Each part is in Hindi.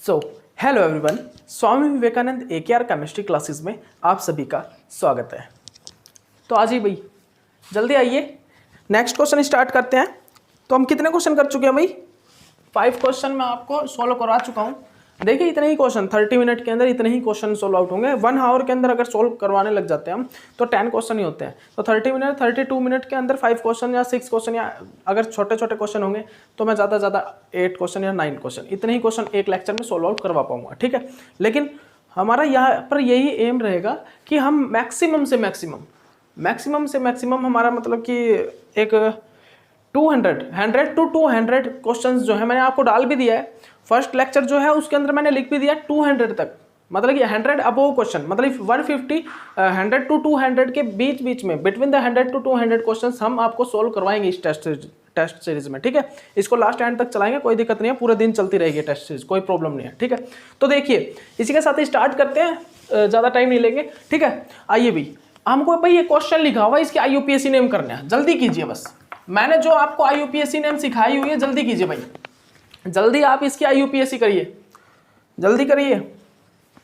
So hello everyone, Swami Vivekananda AKR chemistry classes में आप सभी का स्वागत है। तो आज ही भाई जल्दी आइए, नेक्स्ट क्वेश्चन स्टार्ट करते हैं। तो हम कितने क्वेश्चन कर चुके हैं भाई? 5 क्वेश्चन मैं आपको सोल्व करवा चुका हूँ। देखिए इतने ही क्वेश्चन 30 मिनट के अंदर इतने ही क्वेश्चन सोल्व आउट होंगे। 1 आवर के अंदर अगर सोल्व करवाने लग जाते हैं हम तो 10 क्वेश्चन ही होते हैं। तो 32 मिनट के अंदर 5 क्वेश्चन या 6 क्वेश्चन, या अगर छोटे छोटे क्वेश्चन होंगे तो मैं ज़्यादा से ज़्यादा 8 क्वेश्चन या 9 क्वेश्चन, इतने ही क्वेश्चन एक लेक्चर में सोल्व आउट करवा पाऊंगा, ठीक है। लेकिन हमारा यहाँ पर यही एम रहेगा कि हम मैक्सिमम से मैक्सिमम हमारा मतलब कि एक 100 to 200 क्वेश्चंस जो है मैंने आपको डाल भी दिया है। फर्स्ट लेक्चर जो है उसके अंदर मैंने लिख भी दिया 200 तक, मतलब कि 100 अबोव क्वेश्चन, मतलब 150 100 to 200 के बीच में, बिटवीन द 100 to 200 क्वेश्चंस हम आपको सोल्व करवाएंगे इस टेस्ट सीरीज में, ठीक है। इसको लास्ट एंड तक चलाएंगे, कोई दिक्कत नहीं है, पूरे दिन चलती रहेगी टेस्ट सीरीज, कोई प्रॉब्लम नहीं है, ठीक है। तो देखिए इसी के साथ ही स्टार्ट करते हैं, ज़्यादा टाइम नहीं लेंगे, ठीक है। आइए भी, हमको भाई ये क्वेश्चन लिखा हुआ है, इसके IUPAC नेम करने हैं, जल्दी कीजिए बस। मैंने जो आपको IUPAC नेम सिखाई हुई है जल्दी कीजिए भाई, जल्दी आप इसकी IUPAC करिए, जल्दी करिए।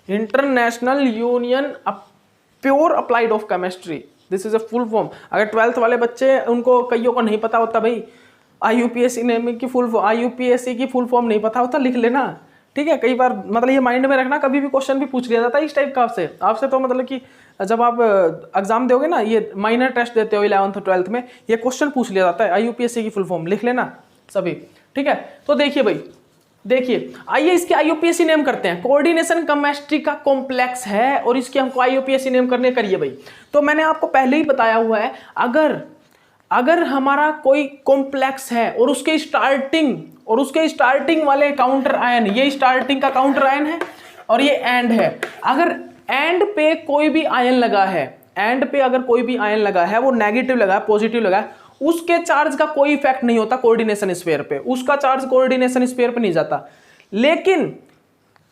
International union pure applied of chemistry, this is a full form. अगर 12th वाले बच्चे, उनको कईयों को नहीं पता होता भाई IUPAC नेम की IUPAC की फुल फॉर्म नहीं पता होता, लिख लेना, ठीक है। कई बार मतलब ये माइंड में रखना, कभी भी क्वेश्चन भी पूछ लिया जाता है इस टाइप का आपसे तो मतलब कि जब आप एग्जाम दोगे ना, ये माइनर टेस्ट देते हो 11th और 12th में, ये क्वेश्चन पूछ लिया जाता है। IUPAC की फुल फॉर्म लिख लेना सभी, ठीक है। तो देखिए भाई, देखिए आइए इसके IUPAC नेम करते हैं। कोऑर्डिनेशन केमिस्ट्री का कॉम्प्लेक्स है और इसके हमको IUPAC नेम करने करिए भाई। तो मैंने आपको पहले ही बताया हुआ है, अगर हमारा कोई कॉम्प्लेक्स है और उसके स्टार्टिंग वाले काउंटर आयन, ये स्टार्टिंग का काउंटर आयन है और ये एंड है, अगर एंड पे कोई भी आयन लगा है, एंड पे अगर कोई भी आयन लगा है, वो नेगेटिव लगा है, पॉजिटिव लगा है, उसके चार्ज का कोई इफेक्ट नहीं होता कोऑर्डिनेशन स्फीयर पे, उसका चार्ज कोऑर्डिनेशन स्फीयर पे नहीं जाता। लेकिन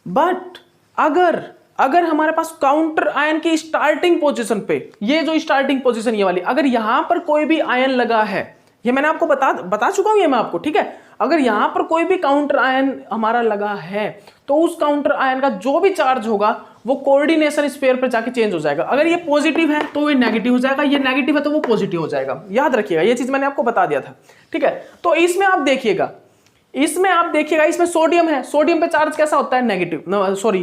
बट अगर हमारे पास काउंटर आयन की स्टार्टिंग पोजीशन पे, ये जो स्टार्टिंग पोजीशन ये वाली, अगर यहां पर कोई भी आयन लगा है, ये मैंने आपको बता चुका हूं ये मैं आपको, ठीक है। अगर यहां पर कोई भी काउंटर आयन हमारा लगा है तो उस काउंटर आयन का जो भी चार्ज होगा वो कोऑर्डिनेशन स्फीयर पर जाके चेंज हो जाएगा। अगर ये पॉजिटिव है तो ये नेगेटिव हो जाएगा, ये नेगेटिव है तो वो पॉजिटिव हो जाएगा। याद रखिएगा, ये चीज मैंने आपको बता दिया था, ठीक है। तो इसमें आप देखिएगा, इसमें सोडियम है, सोडियम पे चार्ज कैसा होता है? नेगेटिव,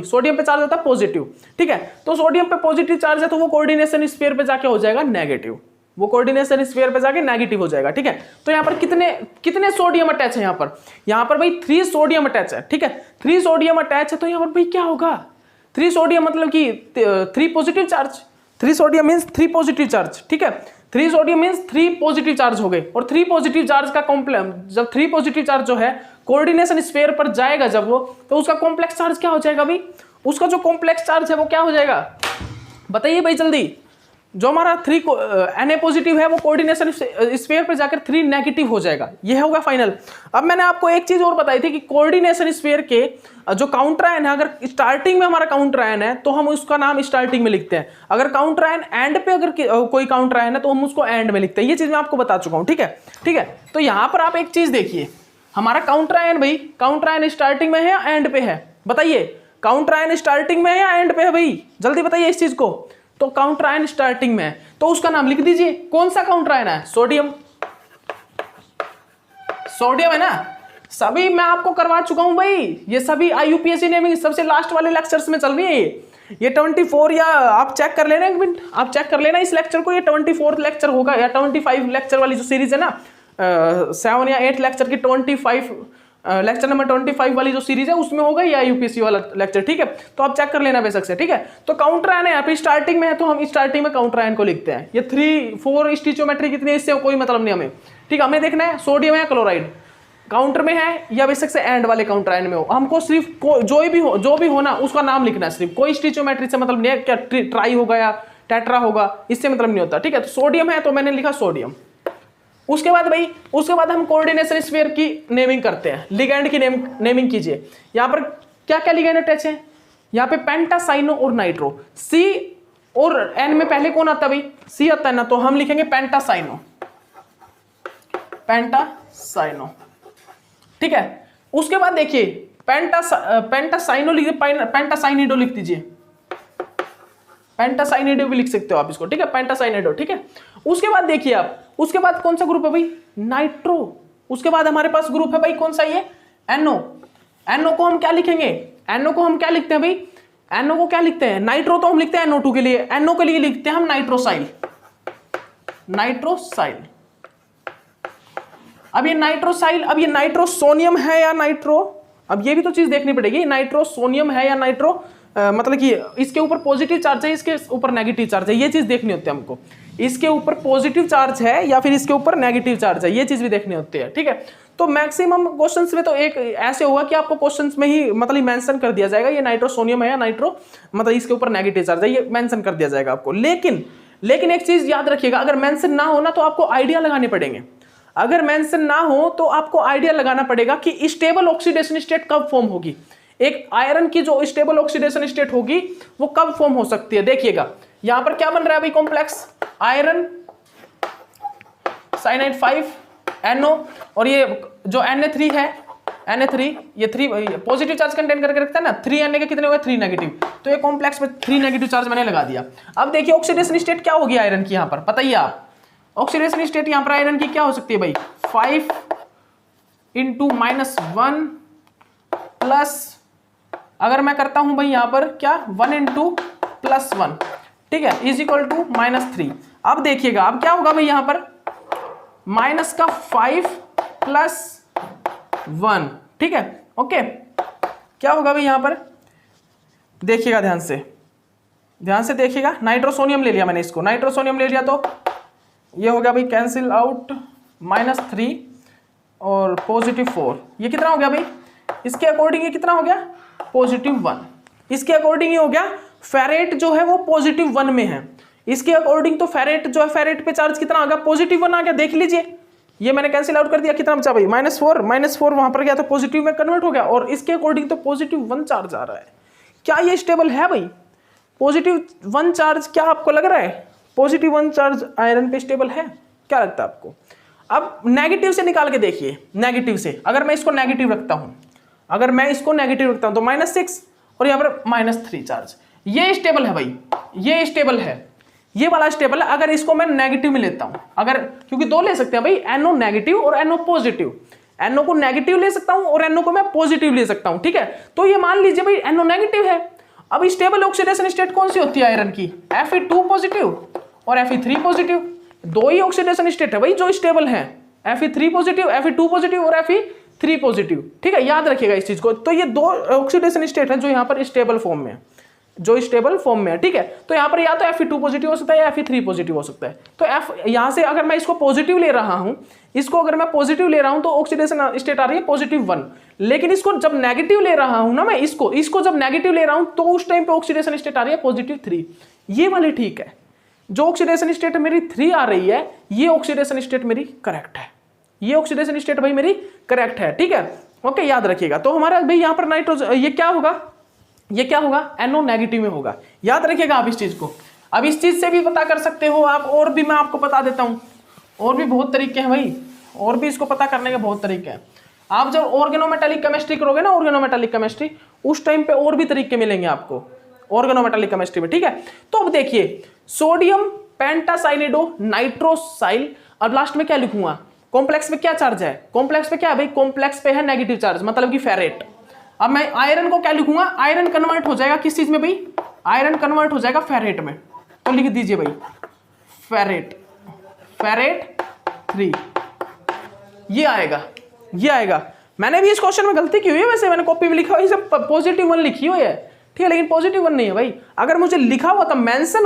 सोडियम पे चार्ज होता है पॉजिटिव, ठीक है। तो सोडियम पे पॉजिटिव चार्ज है तो वो कोऑर्डिनेशन स्फीयर पे जाके हो जाएगा नेगेटिव, वो कोऑर्डिनेशन स्फीयर पे जाके नेगेटिव हो जाएगा, ठीक है। तो यहाँ पर कितने सोडियम अटैच है? यहाँ पर भाई 3 सोडियम अटैच है, ठीक है। 3 सोडियम अटैच है तो यहाँ पर भाई क्या होगा? 3 सोडियम मतलब कि 3 positive charge, 3 sodium means 3 positive charge, ठीक है। 3 सोडियम मीन्स 3 पॉजिटिव चार्ज हो गए, और 3 पॉजिटिव चार्ज का कॉम्प्लेक्स, जब 3 पॉजिटिव चार्ज जो है कोऑर्डिनेशन स्फीयर पर जाएगा जब वो, तो उसका कॉम्प्लेक्स चार्ज क्या हो जाएगा भाई? उसका जो कॉम्प्लेक्स चार्ज है वो क्या हो जाएगा? बताइए भाई जल्दी। जो हमारा 3 Na पॉजिटिव है वो कोऑर्डिनेशन स्फीयर पर जाकर 3 नेगेटिव हो जाएगा, ये होगा फाइनल। अब मैंने आपको एक चीज और बताई थी कि कोऑर्डिनेशन स्फीयर के जो काउंटर आयन है, अगर स्टार्टिंग में हमारा काउंटर आयन है तो हम उसका नाम स्टार्टिंग में लिखते हैं, अगर काउंटर आयन एंड पे अगर कोई काउंटर आयन है तो हम उसको एंड में लिखते हैं। ये चीज मैं आपको बता चुका हूं, ठीक है, ठीक है। तो यहां पर आप एक चीज देखिए, हमारा काउंटर आयन भाई, काउंटर आयन स्टार्टिंग में है या एंड पे है? बताइए, काउंटर आयन स्टार्टिंग में है या एंड पे है भाई? जल्दी बताइए इस चीज को। तो काउंटर आयन स्टार्टिंग में है तो उसका नाम लिख दीजिए। कौन सा काउंटर आयन है? सोडियम, सोडियम है ना। सभी मैं आपको करवा चुका हूं भाई, ये सभी IUPAC नेमिंग सबसे लास्ट वाले लेक्चर्स में चल रही है। ये 24, या आप चेक कर लेना, एक मिनट आप चेक कर लेना इस लेक्चर को, ये 24th लेक्चर होगा या 25 लेक्चर वाली जो सीरीज है ना, 7 या 8 लेक्चर की 25 लेक्चर नंबर 25 वाली जो सीरीज है उसमें होगा ये IUPAC वाला लेक्चर, ठीक है। तो आप चेक कर लेना बेशक से, ठीक है। तो काउंटर आयन है यहाँ पे स्टार्टिंग में है तो हम स्टार्टिंग में काउंटर आयन को लिखते हैं। ये 3-4 स्टिचोमेट्री कितनी है इससे कोई मतलब नहीं हमें, ठीक है। हमें देखना है सोडियम या क्लोराइड काउंटर में है या बेशक से एंड वाले काउंटर आयन में हो, हमको सिर्फ जो भी हो ना उसका नाम लिखना है, सिर्फ कोई स्टिचोमेट्री से मतलब नहीं है, क्या ट्राई होगा या टेट्रा होगा इससे मतलब नहीं होता, ठीक है। तो सोडियम है तो मैंने लिखा सोडियम। उसके बाद हम कोऑर्डिनेशन स्फीयर की नेमिंग करते हैं, लिगैंड की नेमिंग कीजिए। यहाँ पर क्या क्या लिगैंड अटैच है? यहाँ पे पेंटा, साइनो और नाइट्रो। सी और एन में पहले कौन आता है भाई? सी आता है ना, तो हम लिखेंगे पेंटा साइनो, ठीक है। उसके बाद देखिए पेंटासाइनिडो लिख दीजिए, पेंटासाइनिडो भी लिख सकते हो आप इसको, ठीक है, पेंटासाइनिडो, ठीक है। उसके बाद देखिए आप, उसके बाद कौन सा ग्रुप है भाई, नाइट्रो। उसके बाद हमारे पास ग्रुप है भाई कौन सा, ये NO। NO को हम क्या लिखेंगे, NO को हम क्या लिखते हैं भाई, NO को क्या लिखते हैं, नाइट्रो तो हम लिखते हैं NO2 के लिए, NO के लिए लिखते हैं हम नाइट्रोसाइल, नाइट्रोसाइल। अब ये नाइट्रोसाइल, अब ये नाइट्रोसोनियम है या नाइट्रो, अब ये भी तो चीज देखनी पड़ेगी, नाइट्रोसोनियम है या नाइट्रो, मतलब कि इसके ऊपर पॉजिटिव चार्ज है, इसके ऊपर नेगेटिव चार्ज है, ये चीज देखनी होती है हमको। इसके ऊपर पॉजिटिव चार्ज है या फिर इसके ऊपर नेगेटिव चार्ज है, ये चीज भी देखनी होती है, ठीक है। तो मैक्सिमम क्वेश्चंस में तो एक ऐसे होगा कि आपको क्वेश्चंस में ही मतलब मेंशन कर दिया जाएगा ये नाइट्रोसोनियम है या नाइट्रो, मतलब इसके ऊपर नेगेटिव चार्ज है, ये मेंशन कर दिया जाएगा आपको। लेकिन एक चीज याद रखिएगा, अगर मेंशन ना हो ना तो आपको आइडिया लगाने पड़ेंगे। अगर मेंशन ना हो तो आपको आइडिया लगाना पड़ेगा कि स्टेबल ऑक्सीडेशन स्टेट कब फॉर्म होगी, एक आयरन की जो स्टेबल ऑक्सीडेशन स्टेट होगी वो कब फॉर्म हो सकती है। देखिएगा यहां पर क्या बन रहा है भाई, कॉम्प्लेक्स आयरन साइनाइड 5 NO, और ये जो Na3 है, Na3 ये 3 पॉजिटिव चार्ज कंटेन करके रखता है ना, 3 Na के कितने हो गए, 3 नेगेटिव, तो ये कॉम्प्लेक्स में 3 नेगेटिव चार्ज मैंने लगा दिया। अब देखिए ऑक्सीडेशन स्टेट क्या होगी आयरन की, यहां पर बताइए आप, ऑक्सीडेशन स्टेट यहां पर आयरन की क्या हो सकती है भाई, 5 × -1 प्लस, अगर मैं करता हूं भाई यहां पर क्या 1 × +1, ठीक है, इज इक्वल टू -3। अब देखिएगा अब क्या होगा भाई, यहां पर माइनस का 5 + 1, ठीक है, ओके। क्या होगा भाई यहां पर, देखिएगा ध्यान से देखिएगा, नाइट्रोसोनियम ले लिया मैंने, इसको नाइट्रोसोनियम ले लिया तो ये हो गया भाई कैंसिल आउट, -3 और +4, ये कितना हो गया भाई, इसके अकॉर्डिंग ये कितना हो गया, +1। इसके अकॉर्डिंग ये हो गया, फेरेट जो है वो +1 में है, इसके अकॉर्डिंग तो फेरेट जो है, फेरेट पे चार्ज कितना आ गया, +1 आ गया। देख लीजिए ये मैंने कैंसिल आउट कर दिया, कितना बचा भाई, -4 वहां पर गया तो पॉजिटिव में कन्वर्ट हो गया, और इसके अकॉर्डिंग तो +1 चार्ज आ रहा है। क्या ये स्टेबल है भाई, +1 चार्ज, क्या आपको लग रहा है +1 चार्ज आयरन पे स्टेबल है, क्या लगता है आपको। अब नेगेटिव से निकाल के देखिए, नेगेटिव से अगर मैं इसको नेगेटिव रखता हूं, अगर मैं इसको नेगेटिव रखता हूं तो -6 और यहां पर -3 चार्ज, ये स्टेबल है भाई, ये स्टेबल है, ये वाला स्टेबल है। अगर इसको मैं नेगेटिव में लेता हूं, अगर, क्योंकि दो ले सकते हैं भाई, NO नेगेटिव और NO पॉजिटिव, NO को नेगेटिव ले सकता हूं और NO को मैं पॉजिटिव ले सकता हूं, ठीक है। तो ये मान लीजिए भाई NO नेगेटिव है। अब स्टेबल ऑक्सीडेशन स्टेट कौन सी होती है आयरन की, Fe2 पॉजिटिव और Fe3 पॉजिटिव, दो ही ऑक्सीडेशन स्टेट है भाई जो स्टेबल है, Fe3 पॉजिटिव, Fe2 पॉजिटिव और Fe3 पॉजिटिव, ठीक है, याद रखिएगा इस चीज को। तो ये दो ऑक्सीडेशन स्टेट है जो यहाँ पर स्टेबल फॉर्म में है, जो स्टेबल फॉर्म में है, ठीक है। तो यहाँ पर या तो Fe2 पॉजिटिव हो सकता है या Fe3 पॉजिटिव हो सकता है। तो यहाँ से अगर मैं इसको पॉजिटिव ले रहा हूँ, इसको अगर मैं पॉजिटिव ले रहा हूँ तो ऑक्सीडेशन स्टेट आ रही है +1, लेकिन इसको जब नेगेटिव ले रहा हूँ ना मैं, इसको जब नेगेटिव ले रहा हूँ तो उस टाइम पे ऑक्सीडेशन स्टेट आ रही है +3। ये वाली ठीक है, जो ऑक्सीडेशन स्टेट मेरी 3 आ रही है, ये ऑक्सीडेशन स्टेट मेरी करेक्ट है, ये ऑक्सीडेशन स्टेट भाई मेरी करेक्ट है, ठीक है, ओके, याद रखिएगा। तो हमारा भाई यहाँ पर नाइट्रोजन, ये क्या होगा, ये क्या होगा, NO नेगेटिव में होगा, याद रखिएगा आप इस चीज को। अब इस चीज से भी पता कर सकते हो आप, और भी मैं आपको बता देता हूं, और भी बहुत तरीके हैं भाई, और भी इसको पता करने के बहुत तरीके हैं। आप जब ऑर्गेनोमेटालिक केमिस्ट्री करोगे ना, ऑर्गेनोमेटालिक केमिस्ट्री, उस टाइम पे और भी तरीके मिलेंगे आपको ऑर्गेनोमेटालिक केमिस्ट्री में, ठीक है। तो अब देखिए, सोडियम पेंटासाइनिडो नाइट्रोसाइल, अब लास्ट में क्या लिखूंगा, कॉम्प्लेक्स पे क्या चार्ज है, कॉम्प्लेक्स पे क्या है भाई, कॉम्प्लेक्स पे है नेगेटिव चार्ज, मतलब कि फेरेट। अब मैं आयरन को क्या लिखूंगा, आयरन कन्वर्ट हो जाएगा किस चीज में भाई, आयरन कन्वर्ट हो जाएगा फेरेट में, तो लिख दीजिए भाई फेरेट 3, ये आएगा। मैंने भी इस क्वेश्चन में गलती की हुई है, वैसे मैंने कॉपी में लिखा हुआ है +1 लिखी हुई है, ठीक है, लेकिन +1 नहीं है भाई। अगर मुझे लिखा हुआ था, मेंशन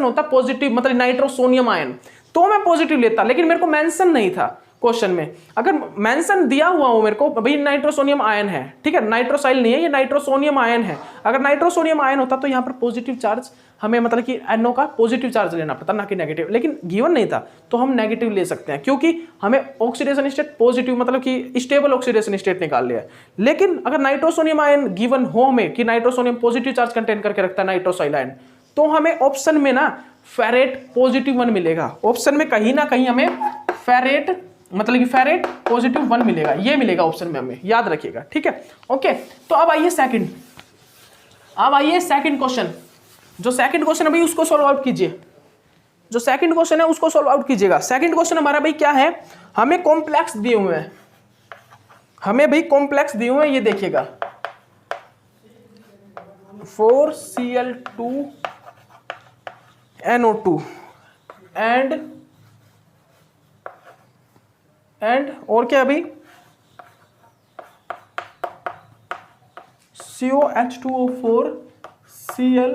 होता पॉजिटिव, मतलब नाइट्रोसोनियम आयन, तो मैं पॉजिटिव लेता, लेकिन मेरे को मेंशन नहीं था क्वेश्चन में। अगर मेंशन दिया हुआ हो मेरे को भाई नाइट्रोसोनियम आयन है, ठीक है, नाइट्रोसाइल नहीं है, ये नाइट्रोसोनियम आयन है, अगर नाइट्रोसोनियम आयन होता तो यहाँ पर पॉजिटिव चार्ज हमें, मतलब कि NO का पॉजिटिव चार्ज लेना पड़ता, ना कि नेगेटिव, लेकिन गिवन नहीं था तो हम नेगेटिव ले सकते हैं, क्योंकि हमें ऑक्सीडेशन स्टेट पॉजिटिव, मतलब कि स्टेबल ऑक्सीडेशन स्टेट निकाल लिया है। लेकिन अगर नाइट्रोसोनियम आयन गिवन हो हमें कि नाइट्रोसोनियम पॉजिटिव चार्ज कंटेन करके रखता है नाइट्रोसाइल आयन, तो हमें ऑप्शन में ना फेरेट +1 मिलेगा, ऑप्शन में कहीं ना कहीं हमें फेरेट मतलब कि फेरेट +1 मिलेगा, ये मिलेगा ऑप्शन में हमें, याद रखिएगा, ठीक है। ओके, तो अब आइए सेकंड क्वेश्चन। जो सेकंड क्वेश्चन है भाई उसको सॉल्व आउट कीजिए। जो सेकंड क्वेश्चन है उसको सॉल्व आउट कीजिएगा। सेकंड क्वेश्चन हमारा भाई क्या है, हमें कॉम्प्लेक्स दिए हुए हैं, ये देखिएगा 4Cl2NO2 एंड और क्या भाई COH2O4Cl।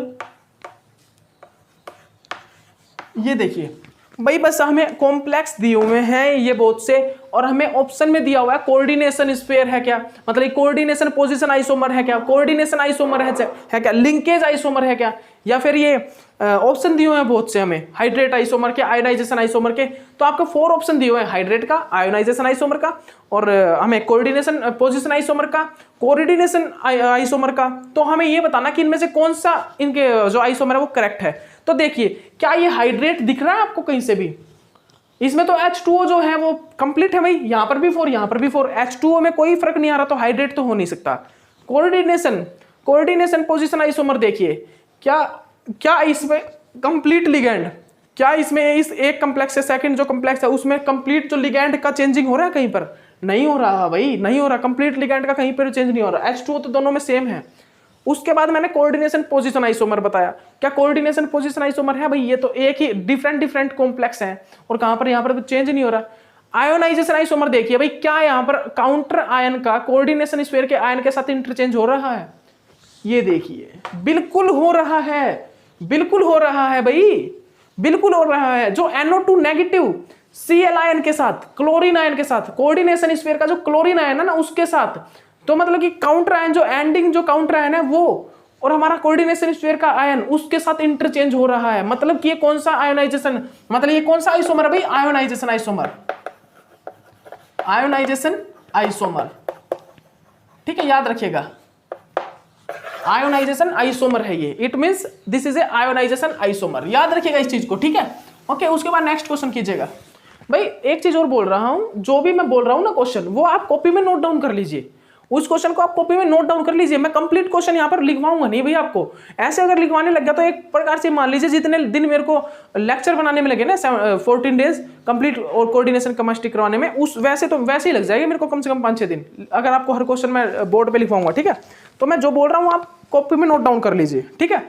ये देखिए भाई, बस हमें कॉम्प्लेक्स दिए हुए हैं ये बहुत से, और हमें ऑप्शन में दिया हुआ है कोऑर्डिनेशन स्फीयर है क्या, मतलब कोऑर्डिनेशन पोजीशन आइसोमर है क्या, कोऑर्डिनेशन आइसोमर है क्या, लिंकेज आइसोमर है क्या, या फिर ये ऑप्शन दिए हुए हैं बहुत से हमें हाइड्रेट आइसोमर के, आयोनाइजेशन आइसोमर के। तो आपको 4 ऑप्शन दिए हुए हैं, हाइड्रेट का, आयोनाइजेशन आइसोमर का, और हमें कोऑर्डिनेशन पोजीशन आइसोमर का, कोऑर्डिनेशन आइसोमर का। तो हमें ये बताना कि इनमें से कौन सा इनके जो आइसोमर है वो करेक्ट है। तो देखिए, क्या ये हाइड्रेट दिख रहा है आपको कहीं से भी? इसमें तो H2O जो है वो कंप्लीट है भाई, यहां पर भी 4, यहां पर भी 4, H2O में कोई फर्क नहीं आ रहा, तो हाइड्रेट तो हो नहीं सकता। कोऑर्डिनेशन पोजीशन आइसोमर देखिए, क्या इसमें कंप्लीट लिगैंड, क्या इसमें इस एक कॉम्प्लेक्स से सेकंड जो कॉम्प्लेक्स है उसमें कंप्लीट जो लिगैंड का चेंजिंग हो रहा है कहीं पर? नहीं हो रहा भाई, नहीं हो रहा, कंप्लीट लिगैंड का कहीं पर चेंज नहीं हो रहा। H2O तो दोनों में सेम है। उसके बाद मैंने कोऑर्डिनेशन पोजीशन आइसोमर बताया, क्या कोऑर्डिनेशन पोजीशन आइसोमर है भाई? ये तो एक ही डिफरेंट कॉम्प्लेक्स है, और कहां पर, यहां पर तो चेंज नहीं हो रहा। आयोनाइजेशन आइसोमर देखिए भाई, क्या यहां पर काउंटर आयन का कोऑर्डिनेशन स्फीयर के आयन के साथ इंटरचेंज हो रहा है? ये देखिए, बिल्कुल हो रहा है भाई, बिल्कुल हो रहा है। जो NO2 नेगेटिव Cl आयन के साथ, क्लोरीन आयन के साथ, कोऑर्डिनेशन स्फीयर का जो क्लोरीन आयन है ना उसके साथ, तो मतलब कि काउंटर आयन, जो एंडिंग जो काउंटर आयन है वो, और हमारा कोऑर्डिनेशन स्फीयर का आयन उसके साथ इंटरचेंज हो रहा है। मतलब कि ये कौन सा आयोनाइजेशन, मतलब ये कौन सा आइसोमर है भाई? आयोनाइजेशन आइसोमर, ठीक है, याद रखिएगा, आयोनाइजेशन आइसोमर है ये। It means this is a ionization isomer, याद रखिएगा इस चीज को, ठीक है। ओके, उसके बाद नेक्स्ट क्वेश्चन कीजिएगा भाई। एक चीज और बोल रहा हूं, जो भी मैं बोल रहा हूं ना क्वेश्चन, वो आप कॉपी में नोट डाउन कर लीजिए। उस क्वेश्चन को आप कॉपी में नोट डाउन कर लीजिए। मैं कंप्लीट क्वेश्चन यहाँ पर लिखवाऊंगा नहीं भाई आपको। ऐसे अगर लिखवाने लग गया तो एक प्रकार से मान लीजिए जितने दिन मेरे को लेक्चर बनाने में लगे ना 14 डेज कंप्लीट और कोऑर्डिनेशन केमिस्ट्री करवाने में, उस वैसे ही लग जाएगा मेरे को कम से कम 5-6 दिन, अगर आपको हर क्वेश्चन मैं बोर्ड पे लिखवाऊंगा, ठीक है। तो मैं जो बोल रहा हूँ आप कॉपी में नोट डाउन कर लीजिए, ठीक है।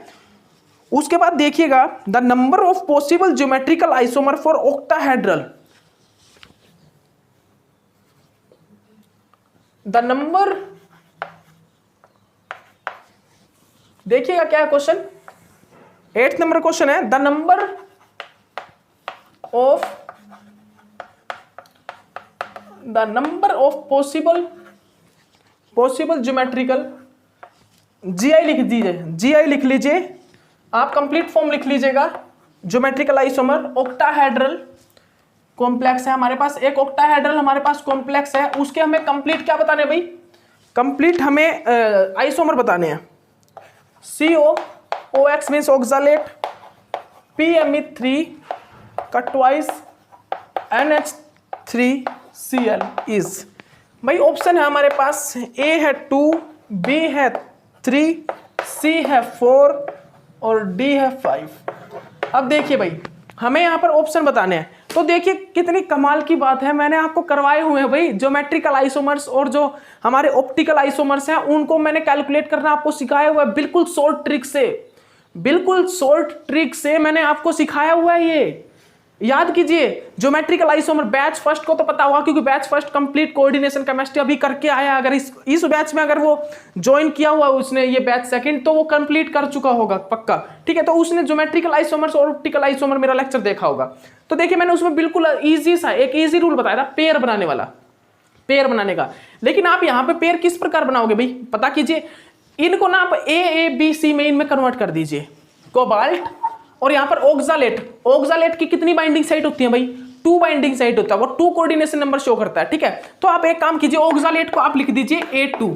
उसके बाद देखिएगा, the number of possible geometrical isomer for octahedral, the number, देखिएगा क्या है क्वेश्चन, 8th नंबर क्वेश्चन है, the number of possible geometrical, GI लिख लीजिए आप, कंप्लीट फॉर्म लिख लीजिएगा। ज्योमेट्रिकल आइसोमर ऑक्टाहेड्रल कॉम्प्लेक्स है हमारे पास, एक ऑक्टाहेड्रल हमारे पास कॉम्प्लेक्स है, उसके हमें कंप्लीट क्या बताने भाई? कंप्लीट हमें आइसोमर बताने हैं। COOX मीन्स ऑक्सालेट, PMe3 का ट्वाइस NH3Cl इज, भाई ऑप्शन है हमारे पास, A है 2, B है 3, C है 4 और D है 5। अब देखिए भाई, हमें यहाँ पर ऑप्शन बताने हैं, तो देखिए कितनी कमाल की बात है, मैंने आपको करवाए हुए हैं भाई ज्योमेट्रिकल आइसोमर्स, और जो हमारे ऑप्टिकल आइसोमर्स हैं उनको मैंने कैलकुलेट करना आपको सिखाया हुआ है, बिल्कुल शॉर्ट ट्रिक से मैंने आपको सिखाया हुआ है। ये याद कीजिए, ज्योमेट्रिकल आइसोमर बैच फर्स्ट को तो पता होगा, क्योंकि batch first complete coordination chemistry अभी करके आया। अगर इस बैच में अगर वो ज्वाइन किया हुआ उसने ये बैच सेकंड, तो वो कंप्लीट कर चुका होगा पक्का, ठीक है। तो उसने ज्योमेट्रिकल आइसोमर्स और ऑप्टिकल आइसोमर मेरा लेक्चर देखा होगा। तो देखिए मैंने उसमें बिल्कुल इजी सा एक इजी रूल बताया था, पेयर बनाने का। लेकिन आप यहाँ पे पेयर किस प्रकार बनाओगे भाई, पता कीजिए, इनको ना आप AABC में इनमें कन्वर्ट कर दीजिए, कोबाल्ट और यहाँ पर ऑक्सालेट की कितनी बाइंडिंग साइट होती है भाई? 2 बाइंडिंग साइट होता है, वो 2 कोऑर्डिनेशन नंबर शो करता है, ठीक है। तो आप एक काम कीजिए, ऑक्सालेट को आप लिख दीजिए A2,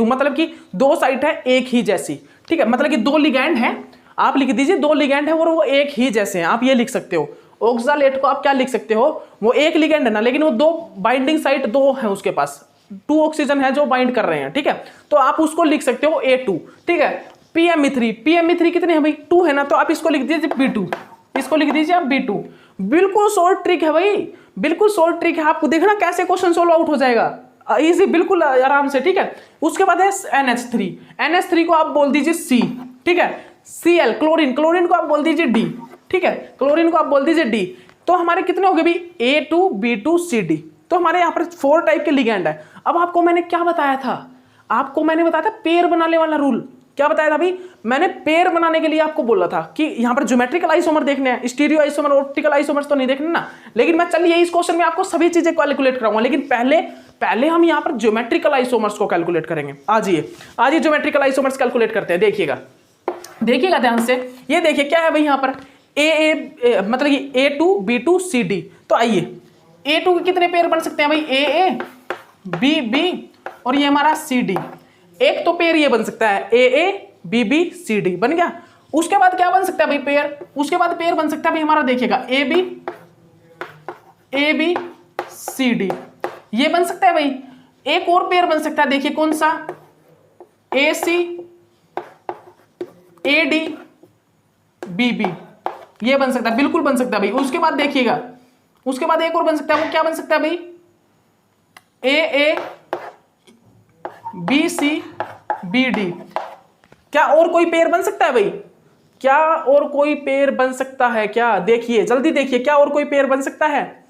मतलब कि 2 साइट है एक ही जैसी, ठीक है, मतलब कि 2 लिगैंड है, आप लिख दीजिए 2 लिगैंड है और वो एक ही जैसे हैं, आप ये लिख सकते हो। ऑक्सालेट को आप क्या लिख सकते हो, वो एक लिगेंड है ना, लेकिन वो दो बाइंडिंग साइट दो है उसके पास, 2 ऑक्सीजन है जो बाइंड कर रहे हैं, ठीक है, तो आप उसको लिख सकते हो A2, ठीक है। PME3 कितने हैं भाई, 2 है ना, तो आप इसको लिख दीजिए B2, इसको लिख दीजिए आप B2। बिल्कुल शॉर्ट ट्रिक है भाई, बिल्कुल शॉर्ट ट्रिक है, आपको देखना कैसे क्वेश्चन सोल्व आउट हो जाएगा, इजी, बिल्कुल आराम से, ठीक है। उसके बाद है NH3 को आप बोल दीजिए C, ठीक है। Cl क्लोरीन को आप बोल दीजिए D, ठीक है, क्लोरीन को आप बोल दीजिए D। तो हमारे कितने हो गए भाई, A2 B2 CD, तो हमारे यहाँ पर 4 टाइप के लिगेंड है। अब आपको मैंने क्या बताया था, आपको मैंने बताया था पेयर बनाने वाला रूल, क्या बताया था भाई, मैंने पेयर बनाने के लिए आपको बोला था कि यहाँ पर ज्योमेट्रिकल आइसोमर देखने हैं, स्टीरियो आइसोमर, ऑप्टिकल आइसोमर्स तो नहीं देखने ना, लेकिन मैं चलिए इस क्वेश्चन में आपको सभी चीजें कैलकुलेट कराऊंगा, लेकिन पहले हम यहाँ पर ज्योमेट्रिकल आइसोमर्स को कैलकुलेट करेंगे। आज ज्योमेट्रिकल आइसोमर्स कैलकुलेट करते हैं, देखिएगा ध्यान से, ये देखिए क्या है भाई यहाँ पर मतलब कि A2 B2 CD, तो आइए A2 के कितने पेयर बन सकते हैं भाई, AA BB और ये हमारा CD, एक तो पेयर ये बन सकता है AA BB CD बन गया। उसके बाद क्या बन सकता है भाई पेयर, उसके बाद पेयर बन सकता है भाई हमारा, देखिएगा AB CD, ये बन सकता है भाई। एक और पेयर बन सकता है, देखिए कौन सा, AC AD BB, ये बन सकता है, बिल्कुल बन सकता है भाई। उसके बाद देखिएगा, उसके बाद एक और बन सकता है, वो क्या बन सकता है भाई, AA BC BD। क्या और कोई पेयर बन सकता है भाई, क्या और कोई पेयर बन सकता है क्या, देखिए जल्दी देखिए, क्या और कोई पेयर बन सकता है।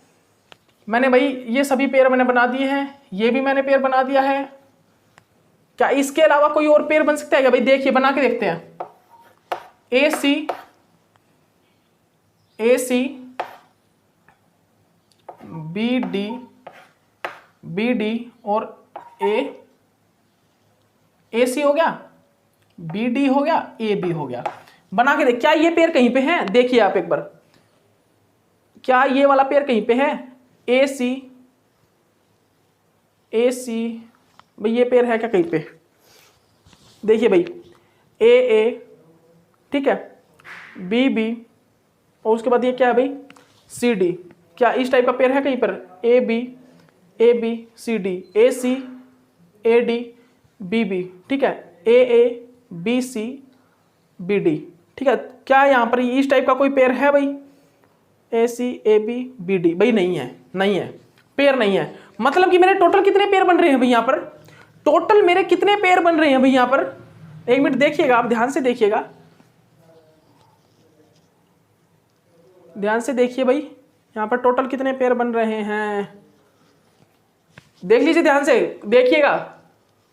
मैंने भाई ये सभी पेयर मैंने बना दिए हैं, ये भी मैंने पेयर बना दिया है, क्या इसके अलावा कोई और पेयर बन सकता है क्या भाई, देखिए बना के देखते हैं। AC BD और AC हो गया, BD हो गया, AB हो गया, बना के देख, क्या ये पेयर कहीं पे है, देखिए आप एक बार, क्या ये वाला पेयर कहीं पे है, AC भाई ये पेयर है क्या कहीं पे, देखिए भाई AA, ठीक है, BB और उसके बाद ये क्या है भाई CD, क्या इस टाइप का पेयर है कहीं पर, AB CD AC AD BB, ठीक है, AA BC BD, ठीक है। क्या यहाँ पर इस टाइप का कोई पेयर है भाई, AC AB BD, भाई नहीं है, पेयर नहीं है। मतलब कि मेरे टोटल कितने पेयर बन रहे हैं भाई यहाँ पर, टोटल मेरे कितने पेयर बन रहे हैं भाई यहाँ पर, एक मिनट देखिएगा आप, ध्यान से देखिएगा, ध्यान से देखिए भाई, यहाँ पर टोटल कितने पेयर बन रहे हैं, देख लीजिए ध्यान से देखिएगा,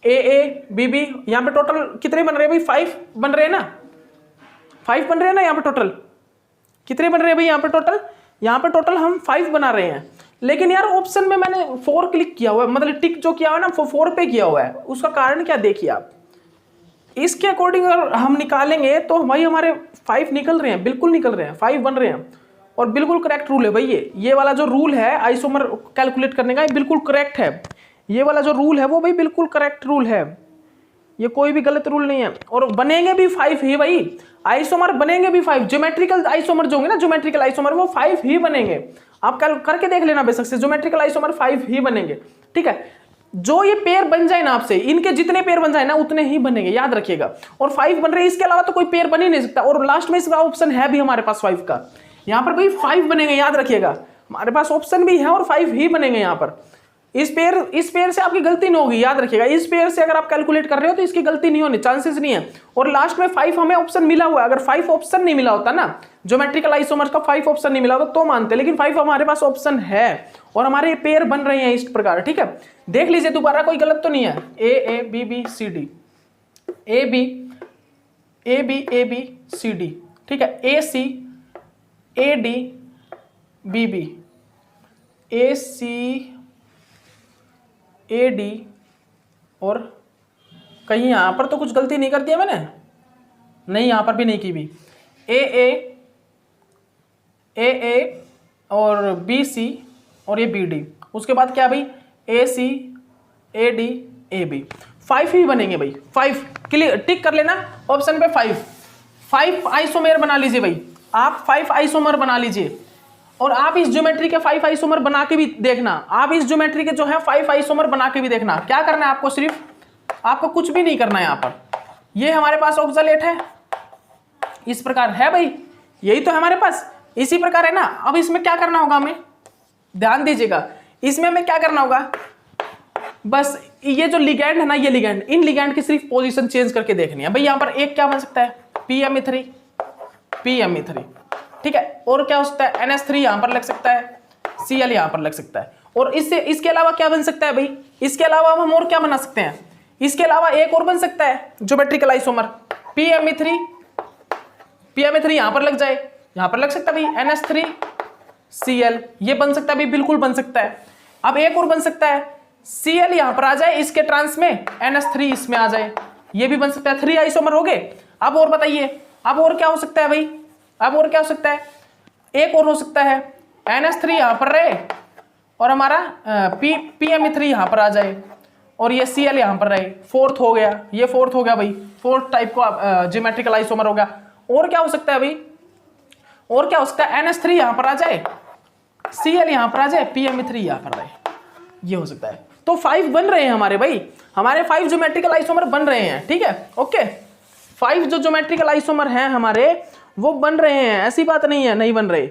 AA BB, यहाँ पे टोटल कितने बन रहे हैं भाई, 5 बन रहे हैं ना, 5 बन रहे हैं ना, यहाँ पे टोटल कितने बन रहे हैं भाई, यहाँ पे टोटल हम 5 बना रहे हैं। लेकिन यार ऑप्शन में मैंने 4 क्लिक किया हुआ है, मतलब टिक जो किया हुआ है ना 4 पे किया हुआ है, उसका कारण क्या देखिए आप, इसके अकॉर्डिंग अगर हम निकालेंगे तो भाई हमारे 5 निकल रहे हैं, बिल्कुल निकल रहे हैं, 5 बन रहे हैं, और बिल्कुल करेक्ट रूल है भाई, ये वाला जो रूल है आइसोमर कैलकुलेट करने का, ये बिल्कुल करेक्ट है, ये वाला जो रूल है वो भाई बिल्कुल करेक्ट रूल है, ये कोई भी गलत रूल नहीं है। और बनेंगे भी 5 ही भाई, आइसोमर बनेंगे भी 5, ज्योमेट्रिकल आइसोमर जो होंगे ना, ज्योमेट्रिकल आइसोमर वो 5 ही बनेंगे, आप कल करके देख लेना बेशक से, ज्योमेट्रिकल आइसोमर 5 ही बनेंगे, ठीक है। जो ये पेयर बन जाए ना आपसे, इनके जितने पेयर बन जाए ना उतने ही बनेंगे, याद रखिएगा, और 5 बन रहे हैं, इसके अलावा तो कोई पेयर बन ही नहीं सकता। और लास्ट में इसका ऑप्शन है भी हमारे पास 5 का, यहाँ पर भाई 5 बनेंगे, याद रखिएगा, हमारे पास ऑप्शन भी है और 5 ही बनेंगे यहाँ पर। इस पेयर से आपकी गलती नहीं होगी, याद रखिएगा, इस पेयर से अगर आप कैलकुलेट कर रहे हो तो इसकी गलती नहीं होनी, चांसेस नहीं है। और लास्ट में 5 हमें ऑप्शन मिला हुआ है, अगर 5 ऑप्शन नहीं मिला होता ना, ज्योमेट्रिकल आइसोमर्स का 5 ऑप्शन नहीं मिला होता तो मानते, लेकिन 5 हमारे पास ऑप्शन है और हमारे पेयर बन रहे हैं इस प्रकार, ठीक है। देख लीजिए दोबारा, कोई गलत तो नहीं है, AA BB CD AB CD, ठीक है, AC AD BB AC AD, और कहीं यहाँ पर तो कुछ गलती नहीं कर दिया मैंने, नहीं यहाँ पर भी नहीं की भी, AA और BC और ये BD, उसके बाद क्या भाई AC AD AB, 5 ही बनेंगे भाई, 5 क्लियर, टिक कर लेना ऑप्शन पे 5 आइसोमेर बना लीजिए भाई, आप 5 आइसोमर बना लीजिए, और आप इस ज्योमेट्री के 5 आइसोमर बना के भी देखना, आप इस ज्योमेट्री के जो है 5 आइसोमर बना के भी देखना। क्या करना है आपको, सिर्फ आपको कुछ भी नहीं करना है। यहाँ पर ये हमारे पास ऑक्सलेट है, इस प्रकार है भाई, यही तो है हमारे पास, इसी प्रकार है ना। अब इसमें क्या करना होगा हमें, ध्यान दीजिएगा, इसमें हमें क्या करना होगा, बस ये जो लिगैंड है ना, ये लिगैंड, इन लिगैंड की सिर्फ पोजीशन चेंज करके देखनी है भाई। यहाँ पर एक क्या बन सकता है, PMe3, PMe3, ठीक है। और क्या हो सकता है, NH3 यहाँ पर लग सकता है, Cl यहाँ पर लग सकता है। और इससे इसके अलावा क्या बन सकता है भाई, इसके अलावा हम और क्या बना सकते हैं, इसके अलावा एक और बन सकता है ज्योमेट्रिकल आइसोमर, PMe3, PMe3 यहाँ पर लग जाए, यहाँ पर लग सकता है भाई NH3Cl, ये बन सकता है भाई, बिल्कुल बन सकता है। अब एक और बन सकता है Cl यहाँ पर आ जाए इसके ट्रांस में, NH3 इसमें आ जाए, ये भी बन सकता है। 3 आइसोमर हो गए। अब और बताइए, अब और क्या हो सकता है भाई, अब और क्या हो सकता है, एक और हो सकता है NH3 यहाँ पर रहे और हमारा PMe3 यहाँ पर आ जाए और ये Cl यहाँ पर रहे, फोर्थ हो गया, ये फोर्थ हो गया भाई, फोर्थ टाइप का ज्योमेट्रिकल आइसोमर होगा। और क्या हो सकता है भाई, और क्या हो सकता है, NH3 यहाँ पर आ जाए, Cl यहाँ पर आ जाए, PMe3 यहाँ पर रहे, ये हो सकता है। तो 5 बन रहे हैं हमारे भाई, हमारे 5 ज्योमेट्रिकल आइसोमर बन रहे हैं, ठीक है, ओके। 5 जो ज्योमेट्रिकल आइसोमर हैं हमारे वो बन रहे हैं, ऐसी बात नहीं है नहीं बन रहे,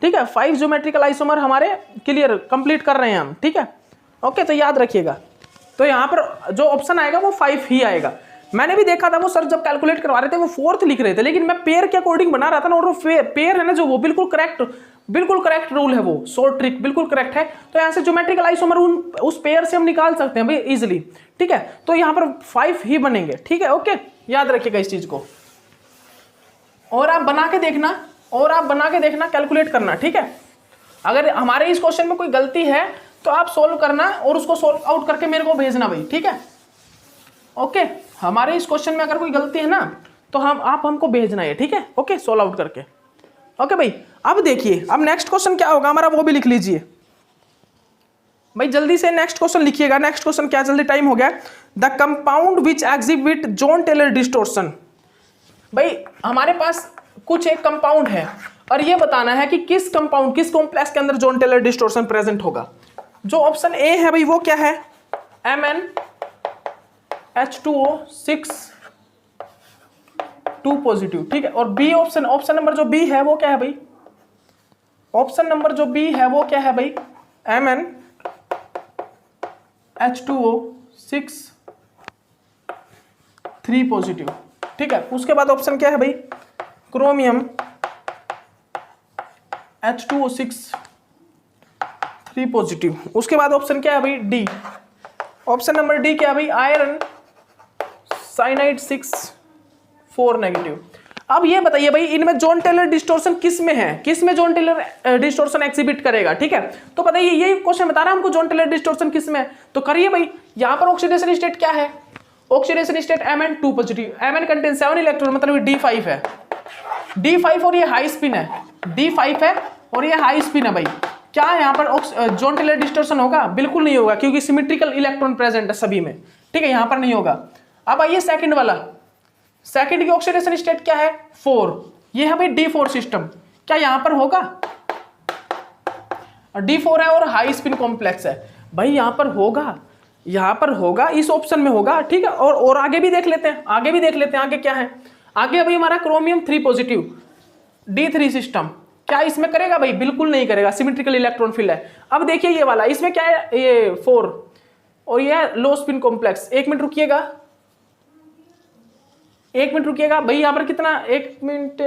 ठीक है। 5 ज्योमेट्रिकल आइसोमर हमारे क्लियर कंप्लीट कर रहे हैं हम, ठीक है, ओके। तो याद रखिएगा, तो यहाँ पर जो ऑप्शन आएगा वो 5 ही आएगा। मैंने भी देखा था वो सर जब कैलकुलेट करवा रहे थे वो 4th लिख रहे थे, लेकिन मैं पेयर के अकॉर्डिंग बना रहा था ना, और वो पेयर है ना जो, वो बिल्कुल करेक्ट रूल है, वो शॉर्ट ट्रिक बिल्कुल करेक्ट है। तो यहाँ से ज्योमेट्रिकल आइसोमर उस पेयर से हम निकाल सकते हैं भाई इजिली, ठीक है। तो यहाँ पर 5 ही बनेंगे, ठीक है, ओके, याद रखिएगा इस चीज को। और आप बना के देखना, और आप बना के देखना, कैलकुलेट करना, ठीक है। अगर हमारे इस क्वेश्चन में कोई गलती है तो आप सोल्व करना और उसको सोल्व आउट करके मेरे को भेजना भाई, ठीक है, ओके। हमारे इस क्वेश्चन में अगर कोई गलती है ना तो आप हमको भेजना है, ठीक है, ओके, सोल्व आउट करके, ओके भाई। अब देखिए, अब नेक्स्ट क्वेश्चन क्या होगा हमारा, वो भी लिख लीजिए भाई, जल्दी से नेक्स्ट क्वेश्चन लिखिएगा। नेक्स्ट क्वेश्चन क्या, जल्दी टाइम हो गया। The compound which exhibit Jahn Teller distortion. भाई हमारे पास कुछ एक कंपाउंड है और ये बताना है कि किस कंपाउंड, किस कॉम्प्लेक्स के अंदर जॉन टेलर डिस्टोर्शन प्रेजेंट होगा। जो ऑप्शन ए है भाई वो क्या है, MnH2O6 2 पॉजिटिव, ठीक है। और बी ऑप्शन नंबर जो बी है वो क्या है भाई, ऑप्शन नंबर जो बी है वो क्या है भाई, MnH2O6 3 पॉजिटिव, ठीक है। उसके बाद ऑप्शन क्या है भाई, क्रोमियम H2O6 3 पॉजिटिव। उसके बाद ऑप्शन क्या है भाई, डी, ऑप्शन नंबर डी क्या है भाई, आयरन साइनाइड 6 4 नेगेटिव। अब ये बताइए भाई, इनमें जॉन टेलर डिस्टोर्शन किस में है, किस में जॉन टेलर डिस्टोर्शन एग्जिबिट करेगा, ठीक है। तो बताइए, ये क्वेश्चन बता रहा है हमको जॉन टेलर डिस्टोर्शन किस में है, तो करिए भाई। यहां पर ऑक्सीडेशन स्टेट क्या है, oxidation state Mn 2 positive, Mn contain 7 electron, मतलब D5 है, D5 और ये हाई स्पिन है, D5 है और ये हाई स्पिन है भाई। क्या यहाँ पर जॉन टेलर डिस्टोर्शन होगा, बिल्कुल नहीं होगा, क्योंकि सिमेट्रिकल इलेक्ट्रॉन प्रेजेंट है सभी में, ठीक है, यहाँ पर नहीं होगा। अब आइए सेकंड वाला, सेकंड की ऑक्सीडेशन स्टेट क्या है, 4, ये है भाई D4 सिस्टम, क्या यहाँ पर होगा, D4 है और हाई स्पिन कॉम्प्लेक्स है भाई, यहाँ पर होगा, यहाँ पर होगा, इस ऑप्शन में होगा, ठीक है। और आगे भी देख लेते हैं, आगे भी देख लेते हैं, आगे क्या है, आगे अभी हमारा क्रोमियम 3 पॉजिटिव D3 सिस्टम, क्या इसमें करेगा भाई, बिल्कुल नहीं करेगा, सिमेट्रिकल इलेक्ट्रॉन फील्ड है। अब देखिए ये वाला, इसमें क्या है, ये 4 और ये लो स्पिन कॉम्प्लेक्स। एक मिनट रुकिएगा, एक मिनट रुकिएगा भाई, यहाँ पर कितना, एक मिनट